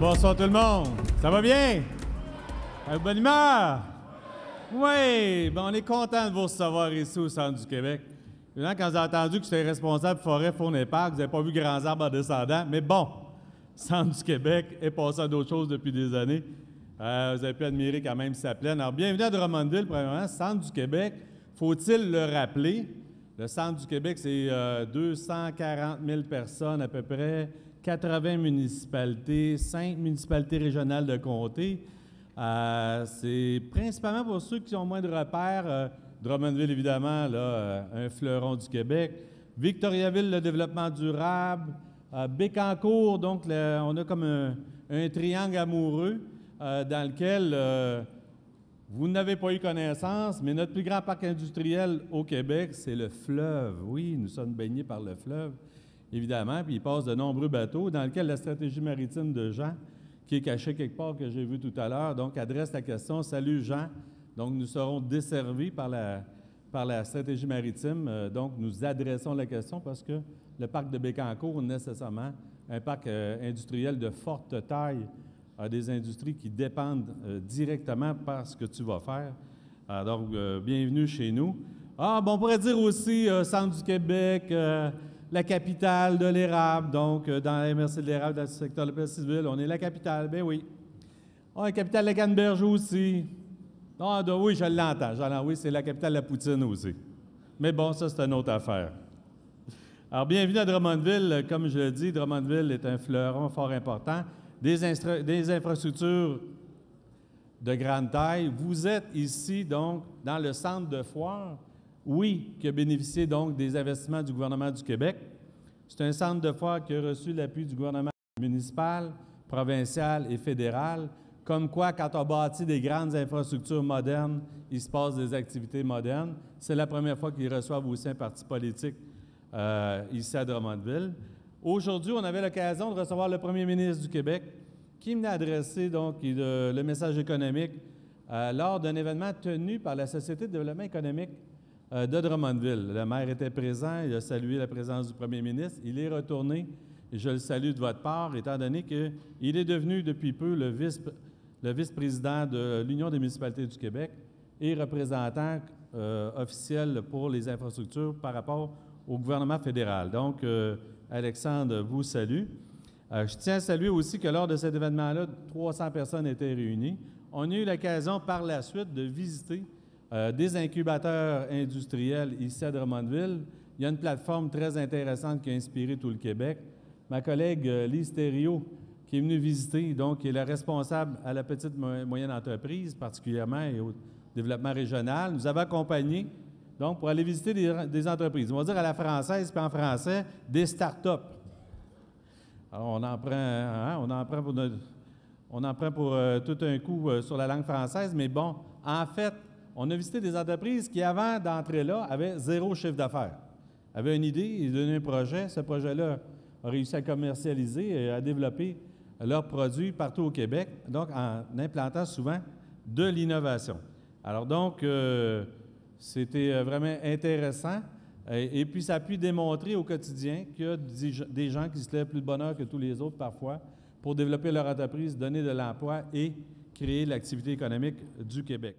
Bonsoir tout le monde. Ça va bien? Bonne humeur? Oui, ben on est content de vous recevoir ici au Centre du Québec. Évidemment, quand vous avez entendu que j'étais responsable forêt, faune et parc, vous n'avez pas vu grands arbres en descendant, mais bon, Centre du Québec est passé à d'autres choses depuis des années. Vous avez pu admirer quand même sa plaine. Alors, bienvenue à Drummondville, premièrement, Centre du Québec. Faut-il le rappeler? Le Centre du Québec, c'est 240 000 personnes à peu près, 80 municipalités, 5 municipalités régionales de comté. C'est principalement pour ceux qui ont moins de repères. Drummondville, évidemment, là, un fleuron du Québec. Victoriaville, le développement durable. Bécancour, donc on a comme un triangle amoureux dans lequel vous n'avez pas eu connaissance, mais notre plus grand parc industriel au Québec, c'est le fleuve. Oui, nous sommes baignés par le fleuve, évidemment, puis il passe de nombreux bateaux, dans lequel la stratégie maritime de Jean, qui est cachée quelque part, que j'ai vu tout à l'heure, donc adresse la question « Salut Jean ». Donc, nous serons desservis par la stratégie maritime. Donc, nous adressons la question parce que le parc de Bécancour, nécessairement, un parc industriel de forte taille, a des industries qui dépendent directement par ce que tu vas faire. Donc, bienvenue chez nous. Bon, on pourrait dire aussi Centre du Québec, la capitale de l'érable. Donc, dans la MRC de l'érable, dans le secteur de Plessisville, on est la capitale, ben oui. La capitale de la Canneberge aussi. Oui, je l'entends. Oui, c'est la capitale de la poutine aussi. Mais bon, ça, c'est une autre affaire. Alors, bienvenue à Drummondville. Comme je le dis, Drummondville est un fleuron fort important. Des infrastructures de grande taille. Vous êtes ici, donc, dans le centre de foire, oui, qui a bénéficié, donc, des investissements du gouvernement du Québec. C'est un centre de foire qui a reçu l'appui du gouvernement municipal, provincial et fédéral. Comme quoi, quand on bâtit des grandes infrastructures modernes, il se passe des activités modernes. C'est la première fois qu'ils reçoivent aussi un parti politique ici à Drummondville. Aujourd'hui, on avait l'occasion de recevoir le premier ministre du Québec qui venait adresser donc le message économique lors d'un événement tenu par la Société de développement économique de Drummondville. Le maire était présent, il a salué la présence du premier ministre. Il est retourné, et je le salue de votre part, étant donné qu'il est devenu depuis peu le vice-président de l'Union des municipalités du Québec et représentant officiel pour les infrastructures par rapport au gouvernement fédéral. Donc, Alexandre vous salue. Je tiens à saluer aussi que lors de cet événement-là, 300 personnes étaient réunies. On a eu l'occasion par la suite de visiter des incubateurs industriels ici à Drummondville. Il y a une plateforme très intéressante qui a inspiré tout le Québec. Ma collègue Lise Thériault, qui est venue visiter, donc qui est la responsable à la petite et moyenne entreprise particulièrement et au développement régional, nous avait accompagnés donc pour aller visiter des entreprises. On va dire à la française, puis en français, des start-up. Alors, on en prend pour tout un coup sur la langue française, mais bon, en fait, on a visité des entreprises qui, avant d'entrer là, avaient zéro chiffre d'affaires. Avaient une idée, ils donnaient un projet. Ce projet-là a réussi à commercialiser et à développer leurs produits partout au Québec, donc en implantant souvent de l'innovation. Alors donc, c'était vraiment intéressant. Et puis, ça a pu démontrer au quotidien qu'il y a des gens qui se lèvent plus de bonne heure que tous les autres parfois pour développer leur entreprise, donner de l'emploi et créer l'activité économique du Québec.